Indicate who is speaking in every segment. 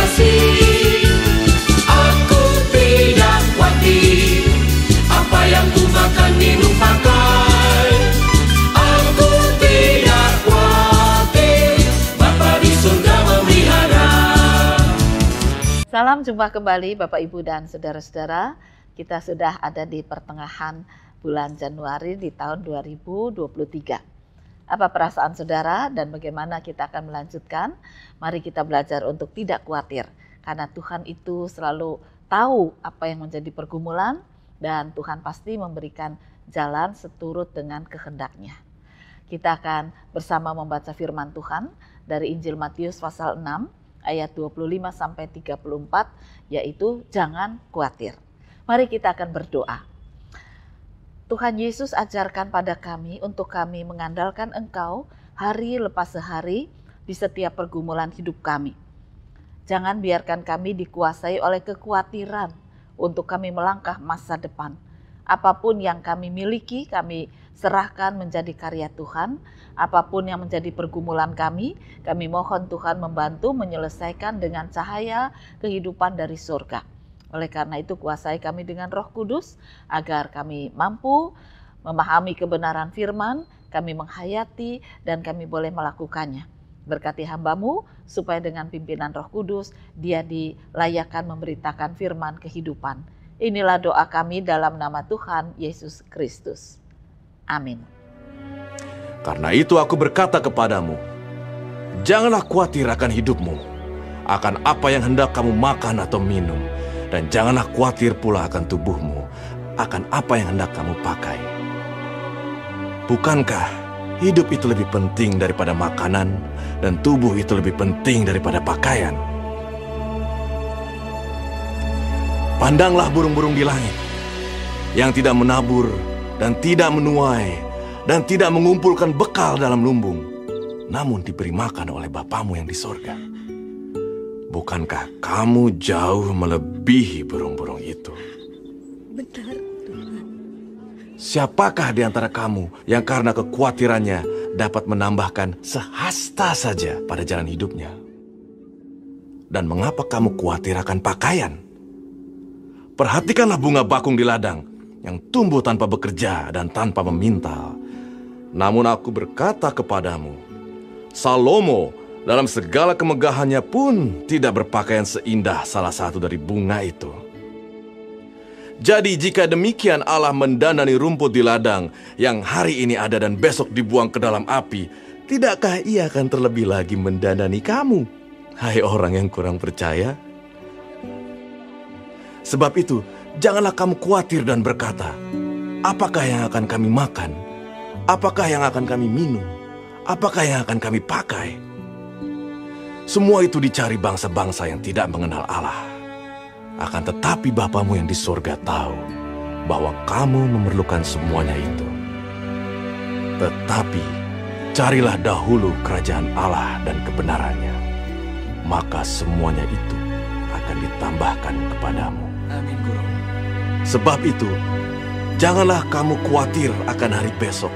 Speaker 1: kasih. Aku tidak khawatir apa yang ku makan minum pakai. Aku tidak khawatir, Bapa di surga memelihara.
Speaker 2: Salam jumpa kembali Bapak Ibu dan saudara-saudara. Kita sudah ada di pertengahan bulan Januari di tahun 2023. Apa perasaan saudara dan bagaimana kita akan melanjutkan? Mari kita belajar untuk tidak khawatir. Karena Tuhan itu selalu tahu apa yang menjadi pergumulan dan Tuhan pasti memberikan jalan seturut dengan kehendaknya. Kita akan bersama membaca firman Tuhan dari Injil Matius pasal 6 ayat 25 sampai 34, yaitu jangan khawatir. Mari kita akan berdoa. Tuhan Yesus, ajarkan pada kami untuk kami mengandalkan Engkau hari lepas hari di setiap pergumulan hidup kami. Jangan biarkan kami dikuasai oleh kekhawatiran untuk kami melangkah masa depan. Apapun yang kami miliki, kami serahkan menjadi karya Tuhan. Apapun yang menjadi pergumulan kami mohon Tuhan membantu menyelesaikan dengan cahaya kehidupan dari surga. Oleh karena itu kuasai kami dengan Roh Kudus agar kami mampu memahami kebenaran firman, kami menghayati dan kami boleh melakukannya. Berkati hamba-Mu supaya dengan pimpinan Roh Kudus dia dilayakkan memberitakan firman kehidupan. Inilah doa kami dalam nama Tuhan Yesus Kristus. Amin.
Speaker 3: Karena itu aku berkata kepadamu, janganlah khawatir akan hidupmu, akan apa yang hendak kamu makan atau minum. Dan janganlah khawatir pula akan tubuhmu, akan apa yang hendak kamu pakai. Bukankah hidup itu lebih penting daripada makanan, dan tubuh itu lebih penting daripada pakaian? Pandanglah burung-burung di langit, yang tidak menabur, dan tidak menuai, dan tidak mengumpulkan bekal dalam lumbung, namun diberi makan oleh Bapamu yang di sorga. Bukankah kamu jauh melebihi burung-burung itu?
Speaker 4: Benar, Tuhan.
Speaker 3: Siapakah di antara kamu yang karena kekhawatirannya dapat menambahkan sehasta saja pada jalan hidupnya? Dan mengapa kamu khawatir akan pakaian? Perhatikanlah bunga bakung di ladang yang tumbuh tanpa bekerja dan tanpa memintal. Namun aku berkata kepadamu, Salomo dalam segala kemegahannya pun tidak berpakaian seindah salah satu dari bunga itu. Jadi jika demikian Allah mendandani rumput di ladang yang hari ini ada dan besok dibuang ke dalam api, tidakkah Ia akan terlebih lagi mendandani kamu, hai orang yang kurang percaya? Sebab itu, janganlah kamu khawatir dan berkata, apakah yang akan kami makan? Apakah yang akan kami minum? Apakah yang akan kami pakai? Semua itu dicari bangsa-bangsa yang tidak mengenal Allah. Akan tetapi Bapamu yang di surga tahu bahwa kamu memerlukan semuanya itu. Tetapi carilah dahulu kerajaan Allah dan kebenarannya, maka semuanya itu akan ditambahkan kepadamu.
Speaker 1: Amin, Guru.
Speaker 3: Sebab itu, janganlah kamu khawatir akan hari besok,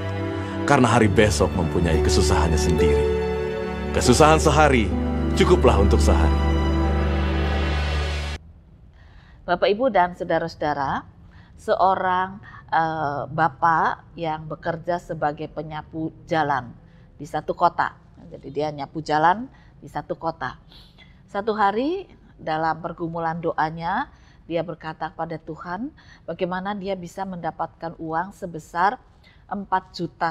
Speaker 3: karena hari besok mempunyai kesusahannya sendiri. Kesusahan sehari cukuplah untuk sehari.
Speaker 2: Bapak, Ibu, dan saudara-saudara, seorang bapak yang bekerja sebagai penyapu jalan di satu kota. Jadi dia nyapu jalan di satu kota. Satu hari dalam pergumulan doanya, dia berkata kepada Tuhan bagaimana dia bisa mendapatkan uang sebesar 4,5 juta.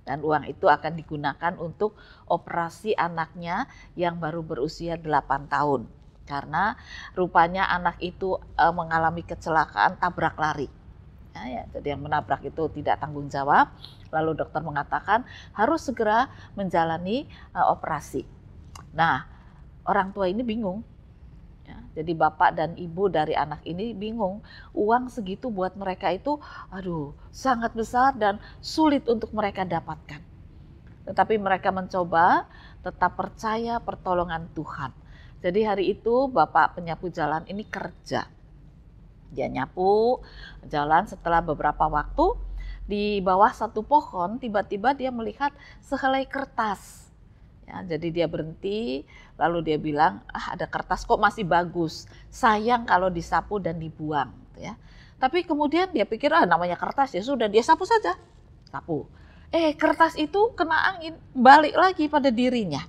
Speaker 2: Dan uang itu akan digunakan untuk operasi anaknya yang baru berusia 8 tahun. Karena rupanya anak itu mengalami kecelakaan tabrak lari. Jadi yang menabrak itu tidak tanggung jawab. Lalu dokter mengatakan harus segera menjalani operasi. Nah, orang tua ini bingung. Jadi bapak dan ibu dari anak ini bingung, uang segitu buat mereka itu sangat besar dan sulit untuk mereka dapatkan. Tetapi mereka mencoba tetap percaya pertolongan Tuhan. Jadi hari itu bapak penyapu jalan ini kerja. Dia nyapu jalan, setelah beberapa waktu di bawah satu pohon tiba-tiba dia melihat sehelai kertas Ya, jadi dia berhenti, lalu dia bilang, ada kertas kok masih bagus, sayang kalau disapu dan dibuang. Gitu ya. Tapi kemudian dia pikir, namanya kertas ya sudah, dia sapu saja. Sapu. Kertas itu kena angin, balik lagi pada dirinya.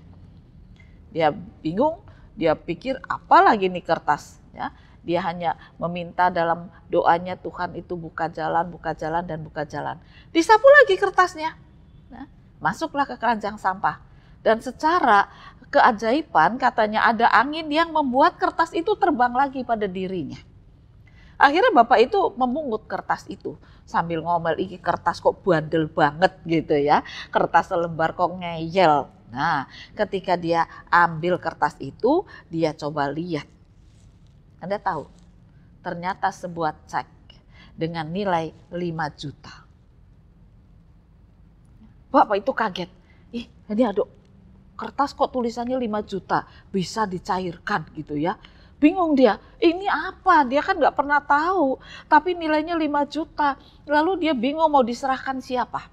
Speaker 2: Dia bingung, dia pikir apa lagi nih kertas. Ya. Dia hanya meminta dalam doanya, Tuhan itu buka jalan dan buka jalan. Disapu lagi kertasnya. Nah, masuklah ke keranjang sampah. Dan secara keajaiban katanya ada angin yang membuat kertas itu terbang lagi pada dirinya. Akhirnya bapak itu memungut kertas itu sambil ngomel, iki kertas kok bandel banget gitu ya. Kertas selembar kok ngeyel. Nah, ketika dia ambil kertas itu, dia coba lihat. Anda tahu, ternyata sebuah cek dengan nilai 5 juta. Bapak itu kaget. Ini ada kertas kok tulisannya 5 juta, bisa dicairkan gitu ya. Bingung dia, ini apa? Dia kan nggak pernah tahu, tapi nilainya 5 juta. Lalu dia bingung mau diserahkan siapa.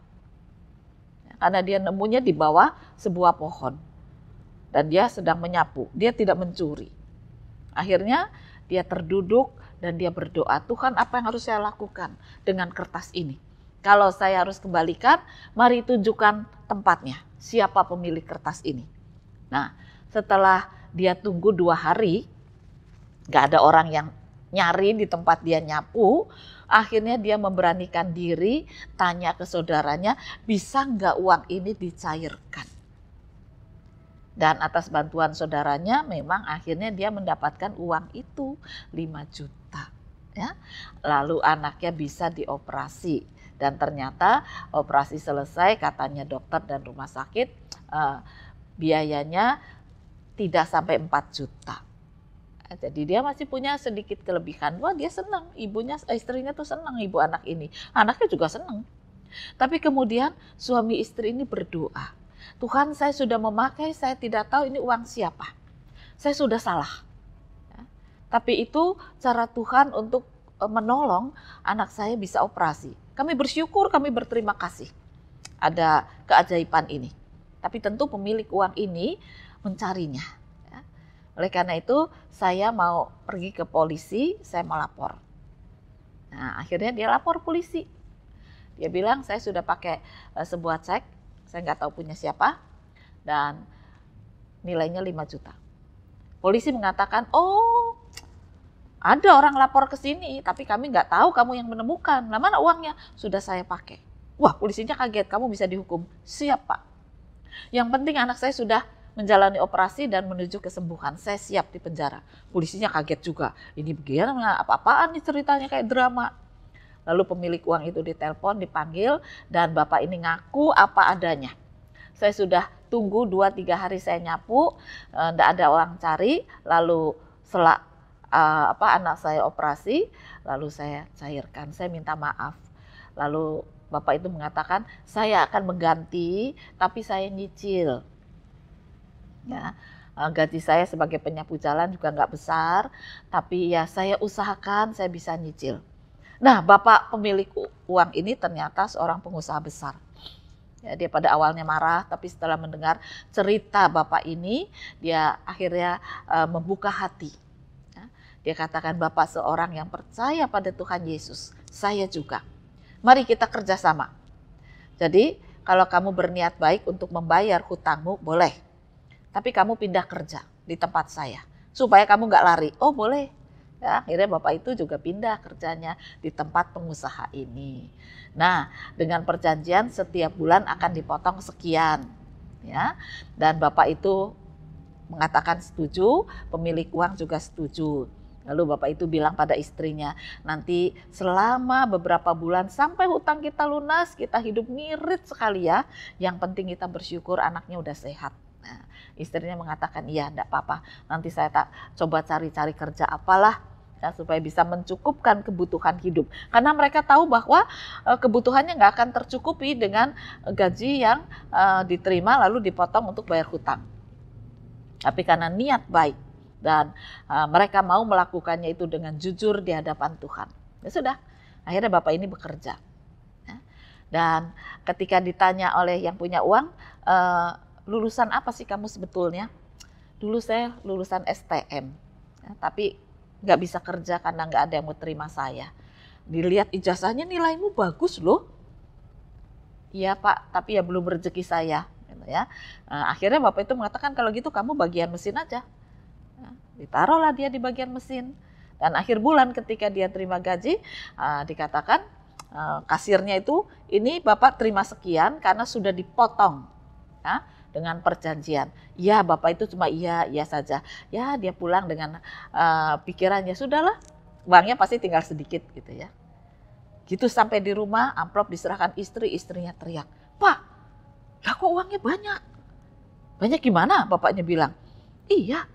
Speaker 2: Karena dia nemunya di bawah sebuah pohon. Dan dia sedang menyapu, dia tidak mencuri. Akhirnya dia terduduk dan dia berdoa, Tuhan apa yang harus saya lakukan dengan kertas ini? Kalau saya harus kembalikan, mari tunjukkan tempatnya. Siapa pemilik kertas ini? Nah, setelah dia tunggu 2 hari, gak ada orang yang nyari di tempat dia nyapu, akhirnya dia memberanikan diri, tanya ke saudaranya, bisa gak uang ini dicairkan? Dan atas bantuan saudaranya, memang akhirnya dia mendapatkan uang itu 5 juta. Ya. Lalu anaknya bisa dioperasi. Dan ternyata operasi selesai, katanya dokter dan rumah sakit, biayanya tidak sampai 4 juta. Jadi dia masih punya sedikit kelebihan. Wah, dia senang, istrinya tuh senang, ibu anak ini. Anaknya juga senang. Tapi kemudian suami istri ini berdoa, Tuhan, saya sudah memakai, saya tidak tahu ini uang siapa. Saya sudah salah. Ya. Tapi itu cara Tuhan untuk menolong anak saya bisa operasi. Kami bersyukur, kami berterima kasih ada keajaiban ini. Tapi tentu pemilik uang ini mencarinya. Ya. Oleh karena itu saya mau pergi ke polisi, saya mau lapor. Nah, akhirnya dia lapor polisi. Dia bilang saya sudah pakai sebuah cek, saya nggak tahu punya siapa, dan nilainya 5 juta. Polisi mengatakan, ada orang lapor ke sini, tapi kami nggak tahu kamu yang menemukan. Nah, mana uangnya? Sudah saya pakai. Wah, polisinya kaget, kamu bisa dihukum. Siap, Pak. Yang penting anak saya sudah menjalani operasi dan menuju kesembuhan. Saya siap di penjara. Polisinya kaget juga. Ini bagaimana? Apa-apaan nih ceritanya kayak drama. Lalu pemilik uang itu ditelepon, dipanggil, dan bapak ini ngaku apa adanya. Saya sudah tunggu 2-3 hari saya nyapu, enggak ada orang cari, lalu anak saya operasi, lalu saya cairkan, saya minta maaf. Lalu bapak itu mengatakan, saya akan mengganti, tapi saya nyicil. Ya, gaji saya sebagai penyapu jalan juga nggak besar, tapi ya saya usahakan saya bisa nyicil. Nah, bapak pemilik uang ini ternyata seorang pengusaha besar. Ya, dia pada awalnya marah, tapi setelah mendengar cerita bapak ini, dia akhirnya membuka hati. Dia katakan, Bapak seorang yang percaya pada Tuhan Yesus, saya juga. Mari kita kerjasama. Jadi kalau kamu berniat baik untuk membayar hutangmu, boleh. Tapi kamu pindah kerja di tempat saya, supaya kamu nggak lari. Oh boleh. Ya, akhirnya Bapak itu juga pindah kerjanya di tempat pengusaha ini. Nah, dengan perjanjian setiap bulan akan dipotong sekian. Ya, dan Bapak itu mengatakan setuju, pemilik uang juga setuju. Lalu bapak itu bilang pada istrinya, nanti selama beberapa bulan sampai hutang kita lunas, kita hidup ngirit sekali ya. Yang penting kita bersyukur anaknya udah sehat. Nah, istrinya mengatakan, iya enggak apa-apa, nanti saya tak coba cari-cari kerja apalah ya, supaya bisa mencukupkan kebutuhan hidup. Karena mereka tahu bahwa kebutuhannya nggak akan tercukupi dengan gaji yang diterima lalu dipotong untuk bayar hutang. Tapi karena niat baik, dan mereka mau melakukannya itu dengan jujur di hadapan Tuhan. Ya sudah, akhirnya bapak ini bekerja. Ya. Dan ketika ditanya oleh yang punya uang, lulusan apa sih kamu sebetulnya? Dulu saya lulusan STM, ya, tapi nggak bisa kerja karena nggak ada yang mau terima saya. Dilihat ijazahnya nilaimu bagus loh. Iya Pak, tapi ya belum rezeki saya. Gitu ya. Nah, akhirnya Bapak itu mengatakan kalau gitu kamu bagian mesin aja. Nah, ditaruhlah dia di bagian mesin. Dan akhir bulan ketika dia terima gaji, dikatakan kasirnya itu, ini Bapak terima sekian karena sudah dipotong. Ya, dengan perjanjian. Ya Bapak itu cuma iya saja. Ya dia pulang dengan pikirannya, sudahlah uangnya pasti tinggal sedikit gitu ya. Gitu sampai di rumah, amplop diserahkan istri, istrinya teriak, Pak, lah kok uangnya banyak? Banyak gimana? Bapaknya bilang, iya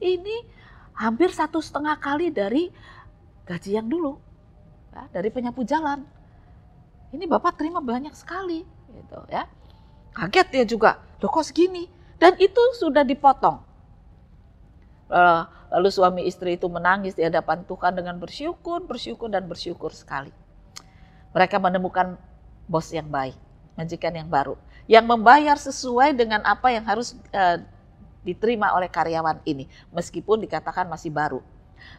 Speaker 2: ini hampir 1,5 kali dari gaji yang dulu, ya, dari penyapu jalan. Ini Bapak terima banyak sekali gitu ya. Kaget dia juga, loh kok segini? Dan itu sudah dipotong. Lalu suami istri itu menangis di hadapan Tuhan dengan bersyukur sekali. Mereka menemukan bos yang baik, majikan yang baru, yang membayar sesuai dengan apa yang harus diterima oleh karyawan ini, meskipun dikatakan masih baru.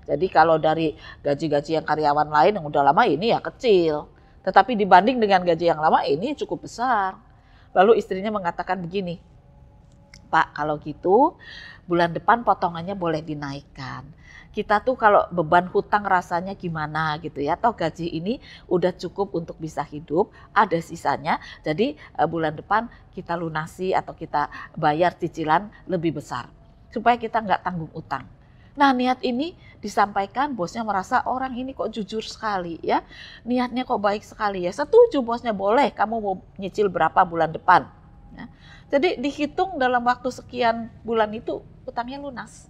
Speaker 2: Jadi kalau dari gaji-gaji yang karyawan lain yang udah lama ini ya kecil, tetapi dibanding dengan gaji yang lama ini cukup besar. Lalu istrinya mengatakan begini, Pak kalau gitu bulan depan potongannya boleh dinaikkan. Kita tuh kalau beban hutang rasanya gimana gitu ya. Toh gaji ini udah cukup untuk bisa hidup, ada sisanya. Jadi bulan depan kita lunasi atau kita bayar cicilan lebih besar. Supaya kita nggak tanggung utang. Nah niat ini disampaikan, bosnya merasa orang ini kok jujur sekali ya. Niatnya kok baik sekali ya. Setuju bosnya, boleh kamu mau nyicil berapa bulan depan. Ya. Jadi dihitung dalam waktu sekian bulan itu hutangnya lunas.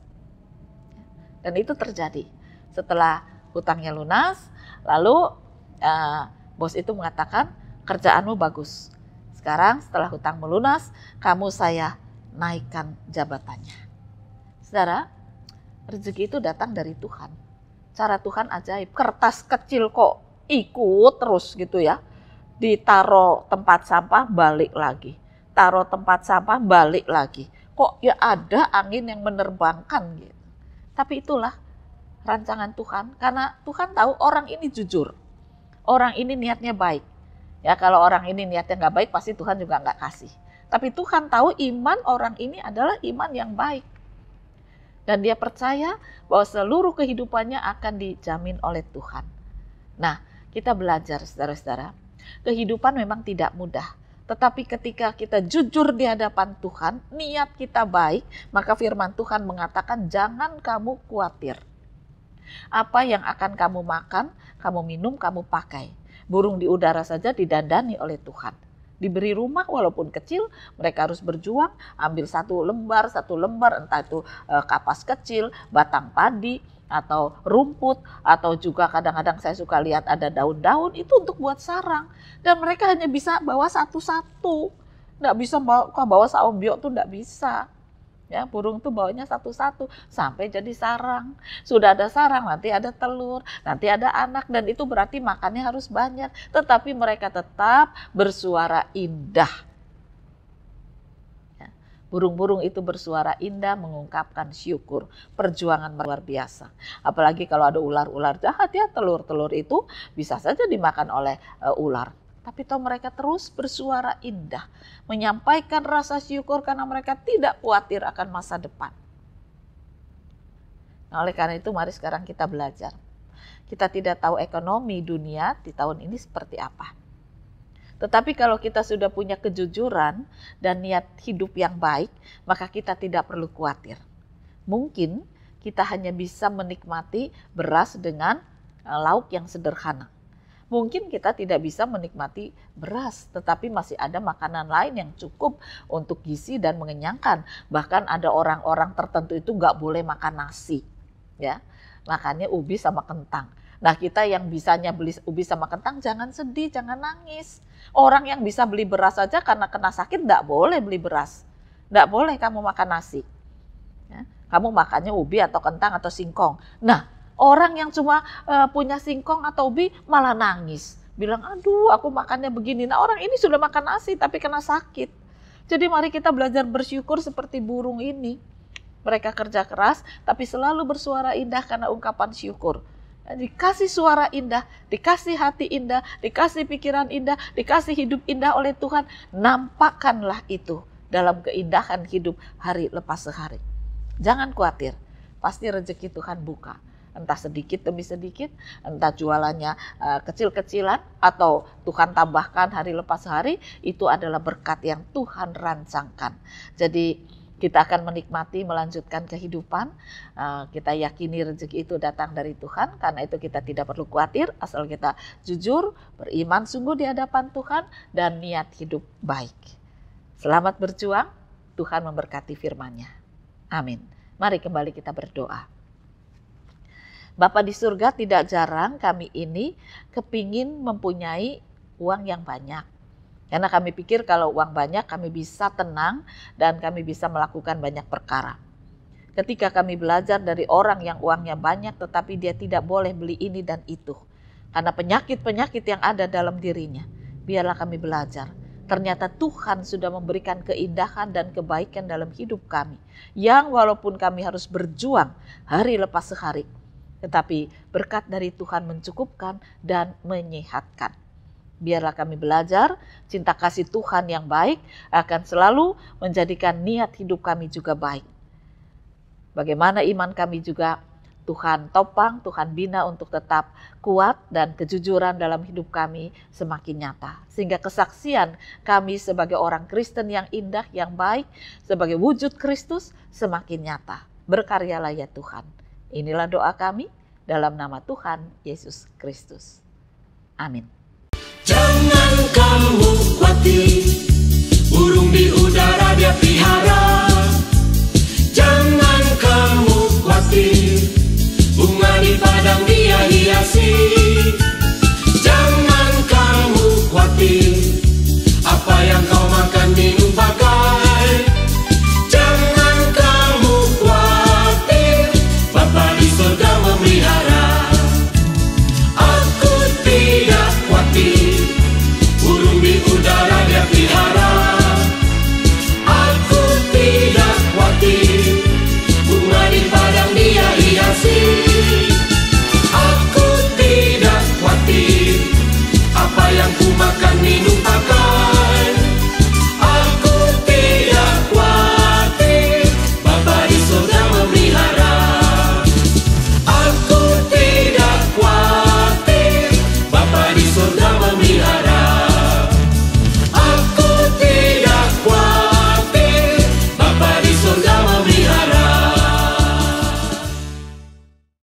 Speaker 2: Dan itu terjadi. Setelah hutangnya lunas, lalu bos itu mengatakan kerjaanmu bagus. Sekarang setelah hutang melunas, kamu saya naikkan jabatannya. Saudara, rezeki itu datang dari Tuhan. Cara Tuhan ajaib. Kertas kecil kok ikut terus gitu ya. Ditaruh tempat sampah balik lagi. Taruh tempat sampah balik lagi. Kok ya ada angin yang menerbangkan gitu. Tapi itulah rancangan Tuhan. Karena Tuhan tahu orang ini jujur. Orang ini niatnya baik. Ya kalau orang ini niatnya nggak baik pasti Tuhan juga nggak kasih. Tapi Tuhan tahu iman orang ini adalah iman yang baik. Dan dia percaya bahwa seluruh kehidupannya akan dijamin oleh Tuhan. Nah, kita belajar saudara-saudara, kehidupan memang tidak mudah. Tetapi ketika kita jujur di hadapan Tuhan, niat kita baik, maka firman Tuhan mengatakan jangan kamu khawatir. Apa yang akan kamu makan, kamu minum, kamu pakai. Burung di udara saja didandani oleh Tuhan. Diberi rumah walaupun kecil, mereka harus berjuang, ambil satu lembar, entah itu kapas kecil, batang padi, atau rumput, atau juga kadang-kadang saya suka lihat ada daun-daun, itu untuk buat sarang. Dan mereka hanya bisa bawa satu-satu, nggak bisa bawa saombyok tuh nggak bisa. Ya, burung tuh bawanya satu-satu sampai jadi sarang. Sudah ada sarang, nanti ada telur, nanti ada anak, dan itu berarti makannya harus banyak. Tetapi mereka tetap bersuara indah. Ya, burung-burung itu bersuara indah mengungkapkan syukur. Perjuangan luar biasa. Apalagi kalau ada ular-ular jahat ya, telur-telur itu bisa saja dimakan oleh ular. Tapi toh mereka terus bersuara indah, menyampaikan rasa syukur karena mereka tidak khawatir akan masa depan. Nah, oleh karena itu mari sekarang kita belajar. Kita tidak tahu ekonomi dunia di tahun ini seperti apa. Tetapi kalau kita sudah punya kejujuran dan niat hidup yang baik, maka kita tidak perlu khawatir. Mungkin kita hanya bisa menikmati beras dengan lauk yang sederhana. Mungkin kita tidak bisa menikmati beras, tetapi masih ada makanan lain yang cukup untuk gizi dan mengenyangkan. Bahkan ada orang-orang tertentu itu nggak boleh makan nasi, ya, makannya ubi sama kentang. Nah kita yang bisanya beli ubi sama kentang jangan sedih, jangan nangis. Orang yang bisa beli beras saja karena kena sakit nggak boleh beli beras, nggak boleh kamu makan nasi. Ya, kamu makannya ubi atau kentang atau singkong. Nah, orang yang cuma punya singkong atau ubi malah nangis. Bilang, aduh aku makannya begini. Nah orang ini sudah makan nasi tapi kena sakit. Jadi mari kita belajar bersyukur seperti burung ini. Mereka kerja keras, tapi selalu bersuara indah karena ungkapan syukur. Dikasih suara indah, dikasih hati indah, dikasih pikiran indah, dikasih hidup indah oleh Tuhan. Nampakkanlah itu dalam keindahan hidup hari lepas sehari. Jangan khawatir, pasti rezeki Tuhan buka. Entah sedikit demi sedikit, entah jualannya kecil-kecilan, atau Tuhan tambahkan hari lepas hari, itu adalah berkat yang Tuhan rancangkan. Jadi kita akan menikmati, melanjutkan kehidupan. Kita yakini rezeki itu datang dari Tuhan, karena itu kita tidak perlu khawatir, asal kita jujur, beriman sungguh di hadapan Tuhan, dan niat hidup baik. Selamat berjuang, Tuhan memberkati firman-Nya. Amin. Mari kembali kita berdoa. Bapa di surga, tidak jarang kami ini kepingin mempunyai uang yang banyak. Karena kami pikir kalau uang banyak kami bisa tenang dan kami bisa melakukan banyak perkara. Ketika kami belajar dari orang yang uangnya banyak tetapi dia tidak boleh beli ini dan itu. Karena penyakit-penyakit yang ada dalam dirinya. Biarlah kami belajar. Ternyata Tuhan sudah memberikan keindahan dan kebaikan dalam hidup kami. Yang walaupun kami harus berjuang hari lepas sehari. Tetapi berkat dari Tuhan mencukupkan dan menyehatkan. Biarlah kami belajar, cinta kasih Tuhan yang baik akan selalu menjadikan niat hidup kami juga baik. Bagaimana iman kami juga Tuhan topang, Tuhan bina untuk tetap kuat dan kejujuran dalam hidup kami semakin nyata. Sehingga kesaksian kami sebagai orang Kristen yang indah, yang baik, sebagai wujud Kristus semakin nyata. Berkaryalah ya Tuhan. Inilah doa kami dalam nama Tuhan Yesus Kristus. Amin.
Speaker 1: Jangan kamu khawatir, burung di udara dia pelihara.